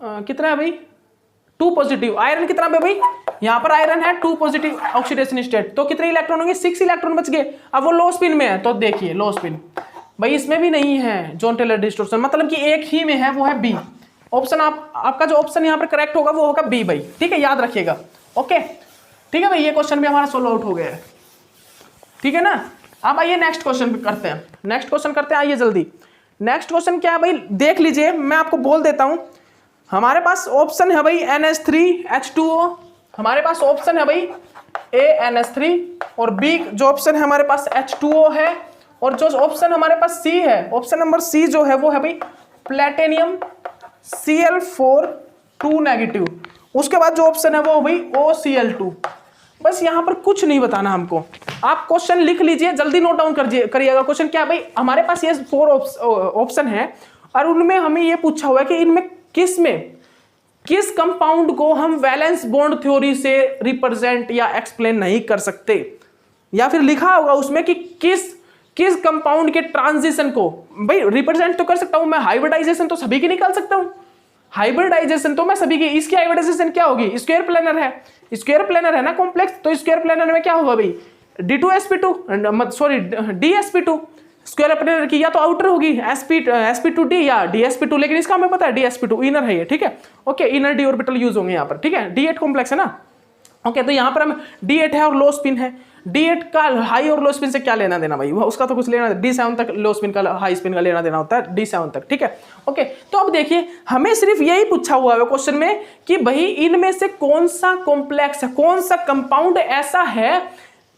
कितना है भाई, 2 पॉजिटिव। आयरन कितना है भाई, यहाँ पर आयरन है 2 पॉजिटिव ऑक्सीडेशन स्टेट, तो कितने इलेक्ट्रॉन होंगे, 6 इलेक्ट्रॉन बच गए। अब वो लो स्पिन में है, तो देखिए लो स्पिन भाई, इसमें भी नहीं है जॉन टेलर डिस्टोर्शन, मतलब कि एक ही में है, वो है बी ऑप्शन। आपका जो ऑप्शन यहाँ पर करेक्ट होगा वो होगा बी भाई, ठीक है, याद रखिएगा, ओके, ठीक है भाई। ये क्वेश्चन भी हमारा सोल्व आउट हो गया है, ठीक है ना। अब आइए नेक्स्ट क्वेश्चन करते हैं, नेक्स्ट क्वेश्चन करते हैं, आइए जल्दी। नेक्स्ट क्वेश्चन क्या है भाई, देख लीजिए, मैं आपको बोल देता हूं। हमारे पास ऑप्शन है भाई NH3H2O, हमारे पास ऑप्शन है भाई A NH3 और B जो ऑप्शन है हमारे पास H2O है, और जो ऑप्शन हमारे पास C है, ऑप्शन नंबर C जो है वो है भाई प्लेटिनियम Cl4 2 नेगेटिव। उसके बाद जो ऑप्शन है वो हो गई OCl2। बस यहाँ पर कुछ नहीं बताना हमको, आप क्वेश्चन लिख लीजिए, जल्दी नोट डाउन करिएगा। क्वेश्चन क्या भाई, हमारे पास ये 4 ऑप्शन है और उनमें हमें ये पूछा हुआ है कि इनमें किस कंपाउंड को हम वैलेंस बॉन्ड थ्योरी से रिप्रेजेंट या एक्सप्लेन नहीं कर सकते, या फिर लिखा होगा उसमें कि किस कंपाउंड के ट्रांजिशन को भाई रिप्रेजेंट तो कर सकता हूं मैं, हाइब्रिडाइजेशन तो सभी की निकाल सकता हूं, हाइब्रिडाइजेशन तो मैं सभी की, इसकी हाइब्रिडाइजेशन क्या होगी, स्क्वायर प्लेनर है, स्क्वायर प्लेनर है ना कॉम्प्लेक्स, तो स्क्वायर प्लेनर में क्या होगा भाई D2sp2 sorry DsP2 square planar की, या तो आउटर होगी sp2d या dsp2, लेकिन इसका हमें पता है dsp2 इनर है ये, ठीक है। Okay, inner d orbital use होंगे यहाँ पर, ठीक है। D8 कॉम्प्लेक्स है ना। ओके, तो यहाँ पर हम D8 है और लो स्पिन है, D8 का हाई और लो स्पिन से क्या लेना देना भाई, उसका तो कुछ लेना, D7 तक लो स्पिन का हाई स्पिन का लेना देना होता है, D7 तक, ठीक है। ओके, तो अब देखिए हमें सिर्फ यही पूछा हुआ है क्वेश्चन में कि भाई इनमें से कौन सा कॉम्प्लेक्स है, कौन सा कंपाउंड ऐसा है,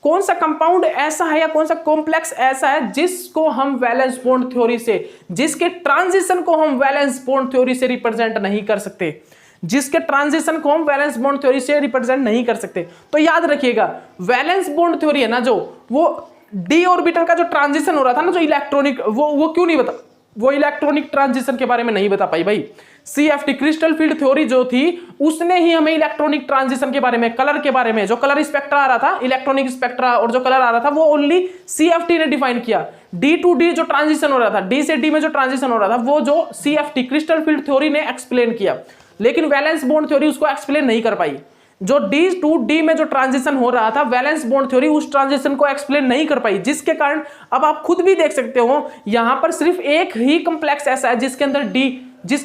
कौन सा कंपाउंड ऐसा है या कौन सा कॉम्प्लेक्स ऐसा है जिसको हम वैलेंस बॉन्ड थ्योरी से, जिसके ट्रांजिशन को हम वैलेंस बॉन्ड थ्योरी से रिप्रेजेंट नहीं कर सकते, जिसके ट्रांजिशन को हम वैलेंस बॉन्ड थ्योरी से रिप्रेजेंट नहीं कर सकते। तो याद रखिएगा वैलेंस बॉन्ड थ्योरी है ना, जो वो डी ऑर्बिटल का जो ट्रांजिशन हो रहा था ना, जो इलेक्ट्रॉनिक, वो क्यों नहीं बता, वो इलेक्ट्रॉनिक ट्रांजिशन के बारे में नहीं बता पाई भाई। CFT क्रिस्टल फील्ड थ्योरी जो थी उसने ही हमें इलेक्ट्रॉनिक ट्रांजिशन के बारे में, कलर के बारे में, जो कलर स्पेक्ट्रा आ रहा था, इलेक्ट्रॉनिक स्पेक्ट्रा और जो कलर आ रहा था वो ओनली CFT ने डिफाइन किया। D to D जो ट्रांजिशन हो रहा था, D से D में जो ट्रांजिशन हो रहा था वो जो CFT क्रिस्टल फील्ड थ्योरी ने एक्सप्लेन किया, लेकिन वैलेंस बॉन्ड थ्योरी उसको एक्सप्लेन नहीं कर पाई। जो D to D में जो ट्रांजिशन हो रहा था, वैलेंस बॉन्ड थ्योरी उस ट्रांजिशन को एक्सप्लेन नहीं कर पाई, जिसके कारण अब आप खुद भी देख सकते हो यहां पर सिर्फ एक ही कॉम्प्लेक्स ऐसा है जिसके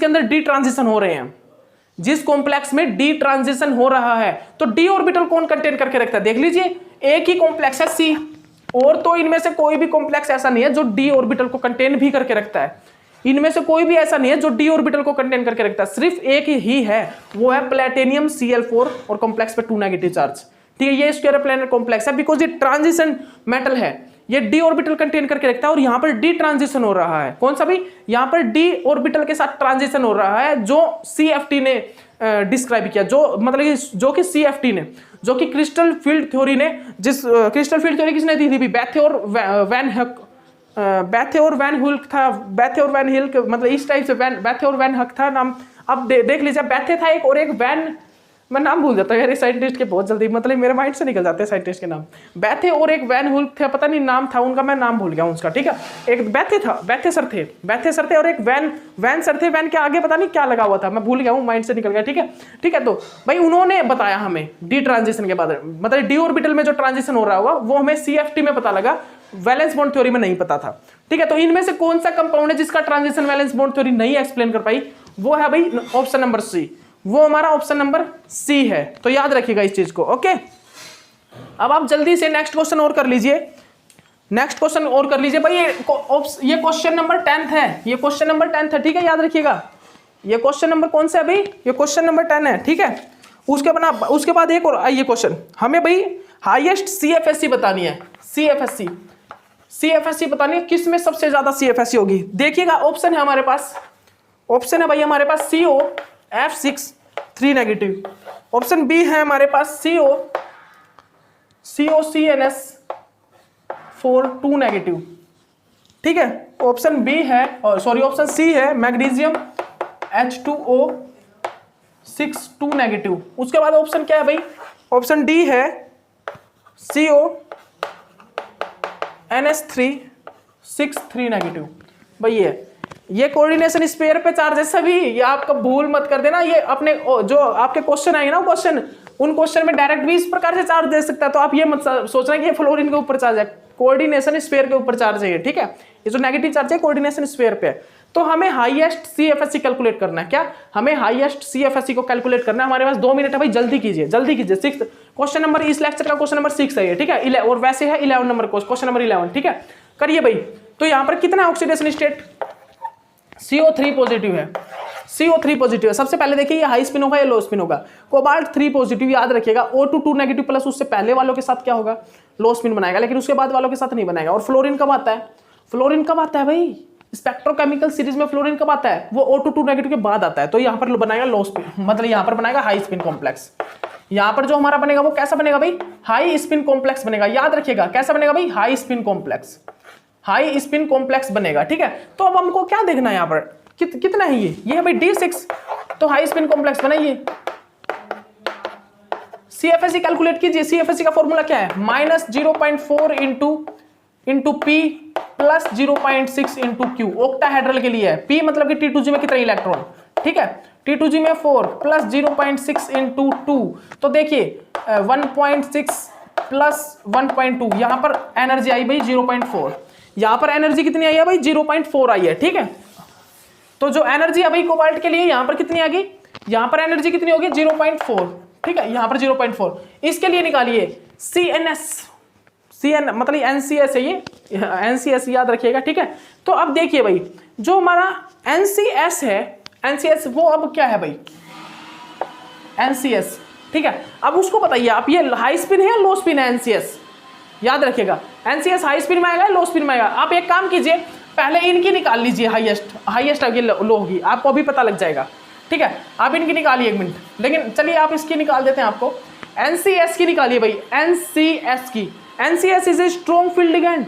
अंदर D ट्रांजिशन हो रहे हैं, जिस कॉम्प्लेक्स में D ट्रांजिशन हो रहा है। तो D ऑर्बिटल कौन कंटेन करके रखता है, देख लीजिए, एक ही कॉम्प्लेक्स है C, और तो इनमें से कोई भी कॉम्प्लेक्स ऐसा नहीं है जो D ऑर्बिटल को कंटेन भी करके रखता है, इनमें से कोई भी ऐसा नहीं है जो D ऑर्बिटल को कंटेन करके रखता है, सिर्फ एक ही है, वो है प्लेटिनियम Cl4 और कॉम्प्लेक्स पे 2 नेगेटिव चार्ज, ठीक है। ये स्क्वायर प्लेनर कॉम्प्लेक्स है बिकॉज ये ट्रांजिशन मेटल है, ये D ऑर्बिटल कंटेन करके रखता है, और यहां पर D ट्रांजिशन हो रहा है, कौन सा भी, यहां पर D ऑर्बिटल के साथ ट्रांजिशन हो रहा है जो CFT ने डिस्क्राइब किया, जो मतलब जो कि CFT ने, जो कि क्रिस्टल फील्ड थ्योरी ने, जिस क्रिस्टल फील्ड थ्योरी किसने दी थी, बैथे और वैन हुल्क था, बैथे और वैन हिल्क, मतलब इस टाइप से बैथे और वैन हक था नाम। अब देख लीजिए, बैथे था एक, और एक वैन, मैं नाम भूल जाता हूँ यार साइंटिस्ट के बहुत जल्दी, मतलब मेरे माइंड से निकल जाते हैं साइंटिस्ट के नाम, बैथे और एक वैन हुल्क थे, पता नहीं नाम था उनका, मैं नाम भूल गया उसका, ठीक है। एक बैथे था, बैथे सर थे और एक वैन सर थे, वैन के आगे पता नहीं क्या लगा हुआ था, मैं भूल गया हूँ, माइंड से निकल गया, ठीक है। तो भाई उन्होंने बताया हमें डी ट्रांजिशन के बाद, मतलब डी ऑर्बिटल में जो ट्रांजिशन हो रहा होगा वो हमें CFT में पता लगा, वैलेंस बॉन्ड थ्योरी में नहीं पता था, ठीक है। तो इनमें से कौन सा कंपाउंड है जिसका ट्रांजिशन वैलेंस बॉन्ड थ्योरी नहीं एक्सप्लेन कर पाई, वो है भाई ऑप्शन नंबर C, वो हमारा ऑप्शन नंबर C है। तो याद रखिएगा इस चीज को, ओके। अब आप जल्दी से नेक्स्ट क्वेश्चन और कर लीजिए, भाई ये क्वेश्चन नंबर 10th है, ये क्वेश्चन नंबर 10th है, ठीक है, याद रखिएगा। ये क्वेश्चन नंबर कौन सा है भाई, ये क्वेश्चन नंबर 10 है, ठीक है। उसके बाद एक और ये क्वेश्चन, हमें भाई हाईएस्ट CFSE बतानी है, CFSE बतानी है, किस में सबसे ज्यादा CFSE होगी। देखिएगा ऑप्शन है हमारे पास, ऑप्शन है भाई हमारे पास CO F6 3 negative, option B है हमारे पास COCNS 4 2 नेगेटिव, ठीक है। ऑप्शन बी है, ऑप्शन सी है मैग्नीशियम H2O 6 2 नेगेटिव। उसके बाद ऑप्शन क्या है भाई, ऑप्शन डी है CONS3 6 3 नेगेटिव। भाई ये कोऑर्डिनेशन स्पेयर पे चार्ज है सभी, ये आपका भूल मत कर देना। ये अपने जो आपके क्वेश्चन आएंगे ना, उन क्वेश्चन में डायरेक्ट भी इस प्रकार से चार्ज दे सकता है, तो आप ये मत सोचना कि ये फ्लोरीन के ऊपर चार्ज है, कोऑर्डिनेशन स्पेयर के ऊपर चार्ज है, ठीक है। ये जो नेगेटिव चार्ज है कोऑर्डिनेशन स्पेयर पे है। तो हमें हाईएस्ट CFSE कैलकुलेट करना है, क्या हमें हाईएस्ट CFSE को कैलकुलेट करना है। हमारे पास 2 मिनट है भाई, जल्दी कीजिए। 6 क्वेश्चन नंबर, इस लेक्चर का क्वेश्चन नंबर 6 है, ठीक है। और वैसे है 11 नंबर क्वेश्चन नंबर 11, ठीक है। करिए भाई। तो यहाँ पर कितना ऑक्सीडेशन स्टेट, CO3 पॉजिटिव है, CO3 पॉजिटिव है। सबसे पहले देखिए ये हाई स्पिन होगा या लो स्पिन होगा। कोबाल्ट 3 पॉजिटिव, याद रखिएगा। O2 2 नेगेटिव प्लस उससे पहले वालों के साथ क्या होगा, लो स्पिन बनाएगा, लेकिन उसके बाद वालों के साथ नहीं बनाएगा। और फ्लोरीन कब आता है, फ्लोरीन कब आता है भाई, स्पेक्ट्रोकेमिकल सीरीज में फ्लोरीन कब आता है? वो O2 नेगेटिव के बाद आता है, तो यहाँ पर बनाएगा लो स्पिन, मतलब यहाँ पर बनाएगा हाई स्पिन कॉम्प्लेक्स। यहाँ पर जो हमारा बनेगा वो कैसा बनेगा भाई? हाई स्पिन कॉम्प्लेक्स बनेगा। याद रखिएगा कैसा बनेगा भाई? High spin complex, high spin complex बनेगा। ठीक है, तो अब हमको क्या देखना है यहाँ पर? कितना है ये है भाई D6, तो हाई स्पिन कॉम्प्लेक्स बनाइए। CFSE कैलकुलेट कीजिए। CFSE का फॉर्मूला क्या है? -0.4 into P plus 0.6 into Q, octahedral के लिए है। P मतलब कि T2G में कितने इलेक्ट्रॉन, ठीक है, T2G में 4 प्लस 0.6 इंटू 2, तो देखिए 1.6 प्लस 1.2, यहाँ पर एनर्जी आई भाई 0.4, यहाँ पर एनर्जी कितनी आई है भाई? 0.4 आई है। ठीक है, तो जो एनर्जी है भाई कोबाल्ट के लिए यहाँ पर कितनी आ गई? यहाँ पर एनर्जी कितनी होगी? 0.4। ठीक है, यहाँ पर 0.4। इसके लिए निकालिए CN मतलब NCS है ये, NCS याद रखिएगा। ठीक है, तो अब देखिए भाई जो हमारा NCS है, NCS वो अब क्या है भाई? NCS, ठीक है, अब उसको बताइए आप, ये हाई स्पिन है या लो स्पिन है? NCS याद रखिएगा, NCS हाई स्पिन में आएगा या लो स्पिन में आएगा? आप एक काम कीजिए, पहले इनकी निकाल लीजिए, हाईएस्ट आगे लो होगी, आपको अभी पता लग जाएगा। ठीक है, आप इनकी निकालिए 1 मिनट, लेकिन चलिए आप इसकी निकाल देते हैं आपको। NCS की निकालिए भाई, NCS की। NCS is a strong field ligand,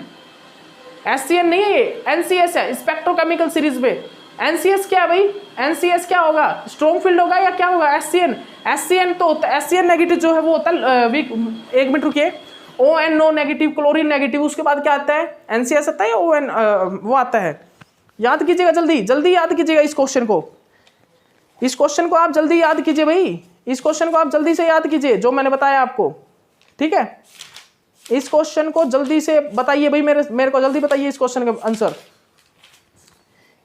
SCN नहीं है ये, NCS है स्पेक्ट्रोकेमिकल सीरीज में। NCS क्या है भाई? NCS क्या होगा? स्ट्रॉन्ग फील्ड होगा या क्या होगा? SCN तो होता है, SCN नेगेटिव जो है वो होता है वीक। 1 मिनट रुकिए, ONO नेगेटिव, क्लोरीन नेगेटिव, उसके बाद क्या आता है? NCS आता है या ON वो आता है? याद कीजिएगा, जल्दी याद कीजिएगा इस क्वेश्चन को। इस क्वेश्चन को आप जल्दी याद कीजिए भाई, इस क्वेश्चन को आप जल्दी से याद कीजिए जो मैंने बताया आपको। ठीक है, इस क्वेश्चन को जल्दी से बताइए भाई, मेरे को जल्दी बताइए इस क्वेश्चन का आंसर।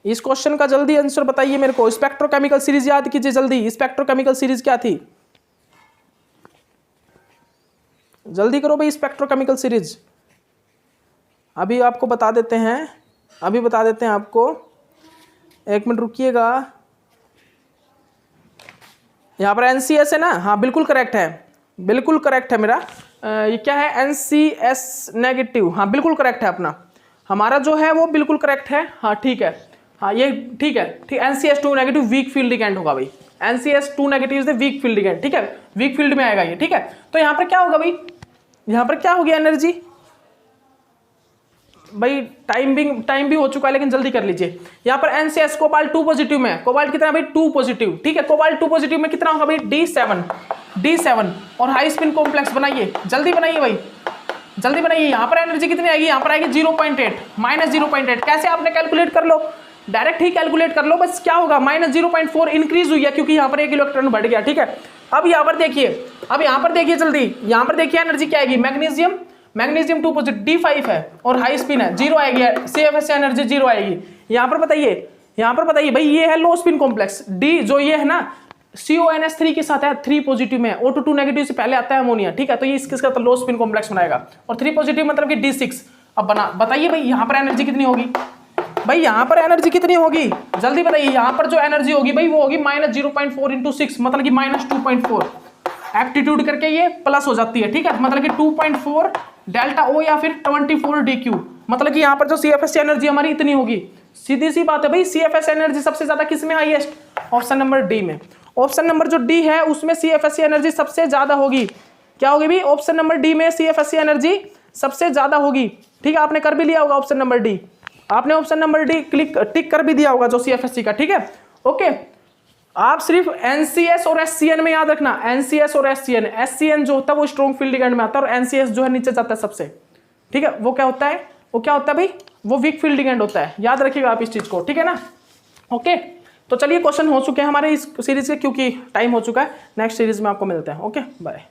इस क्वेश्चन का जल्दी आंसर बताइए मेरे को। स्पेक्ट्रोकेमिकल सीरीज याद कीजिए जल्दी। स्पेक्ट्रोकेमिकल सीरीज क्या थी? जल्दी करो भाई, स्पेक्ट्रोकेमिकल सीरीज अभी आपको बता देते हैं, अभी बता देते हैं आपको। 1 मिनट रुकिएगा। यहाँ पर NCS है ना? हाँ बिल्कुल करेक्ट है, बिल्कुल करेक्ट है मेरा। ये क्या है? NCS नेगेटिव, हाँ बिल्कुल करेक्ट है अपना, हमारा जो है वो बिल्कुल करेक्ट है। हाँ ठीक है, हाँ ये ठीक है, ठीक। NCS2 negative weak field ligand होगा भाई, NCS2 negative is the weak field ligand. ठीक है, वीक फील्ड में आएगा ये। ठीक है, तो यहाँ पर क्या होगा भाई? यहाँ पर क्या होगी एनर्जी भाई? टाइम भी हो चुका है, लेकिन जल्दी कर लीजिए। यहाँ पर NCS कोबाल्ट 2 पॉजिटिव में, कोबाल्ट कितना भाई? 2 पॉजिटिव। ठीक है, कोबाल्ट 2 पॉजिटिव में कितना होगा भाई? D7 और हाई स्पिन कॉम्प्लेक्स बनाइए, जल्दी बनाइए भाई, जल्दी बनाइए। यहाँ पर एनर्जी कितनी आएगी? यहाँ पर आएगी 0.8, -0.8। कैसे? आपने कैलकुलेट कर लो, डायरेक्ट ही कैलकुलेट कर लो। बस क्या होगा? -0.4 इंक्रीज हुई है क्योंकि यहाँ पर 1 इलेक्ट्रॉन बढ़ गया। ठीक है, अब यहाँ पर देखिए, अब यहाँ पर देखिए जल्दी, यहाँ पर देखिए एनर्जी क्या आएगी? मैग्नीशियम 2 पॉजिटिव, D5 है और हाई स्पिन है, 0 आएगी, CFS एनर्जी 0 आएगी। यहाँ पर बताइए भाई, ये है लो स्पिन कॉम्प्लेक्स D, जो ये है ना CONS3 के साथ है, 3 पॉजिटिव में, O2 नेगेटिव से पहले आता है अमोनिया। ठीक है, तो ये इसके साथ लो स्पिन कॉम्प्लेक्स बनाएगा, और 3 पॉजिटिव मतलब कि D6। अब बताइए भाई यहाँ पर एनर्जी कितनी होगी? भाई यहाँ पर एनर्जी कितनी होगी? जल्दी बताइए। यहाँ पर जो एनर्जी होगी भाई वो होगी -0.4 इंटू 6, मतलब कि -2.4। एप्टीट्यूड करके ये प्लस हो जाती है। ठीक है, मतलब कि 2.4 डेल्टा O या फिर 24 DQ, मतलब कि यहाँ पर जो CFS एनर्जी हमारी इतनी होगी। सीधी सी बात है भाई, CFS एनर्जी सबसे ज्यादा किस में? हाईएस्ट, ऑप्शन नंबर डी में। ऑप्शन नंबर जो डी है उसमें CFS एनर्जी सबसे ज्यादा होगी। क्या होगी भाई? ऑप्शन नंबर डी में CFS एनर्जी सबसे ज्यादा होगी। ठीक है, आपने कर भी लिया होगा ऑप्शन नंबर डी, आपने ऑप्शन नंबर डी टिक कर भी दिया होगा जो CFSE का। ठीक है, ओके। आप सिर्फ NCS और SCN में याद रखना, NCS और SCN जो होता है वो स्ट्रॉन्ग फील्ड लिगैंड में आता है, और NCS जो है नीचे जाता है सबसे। ठीक है, वो क्या होता है? वो क्या होता है भाई? वो वीक फील्ड लिगैंड होता है। याद रखिएगा आप इस चीज को, ठीक है ना? ओके, तो चलिए क्वेश्चन हो चुके हैं हमारे इस सीरीज के, क्योंकि टाइम हो चुका है। नेक्स्ट सीरीज में आपको मिलते हैं। Okay, bye.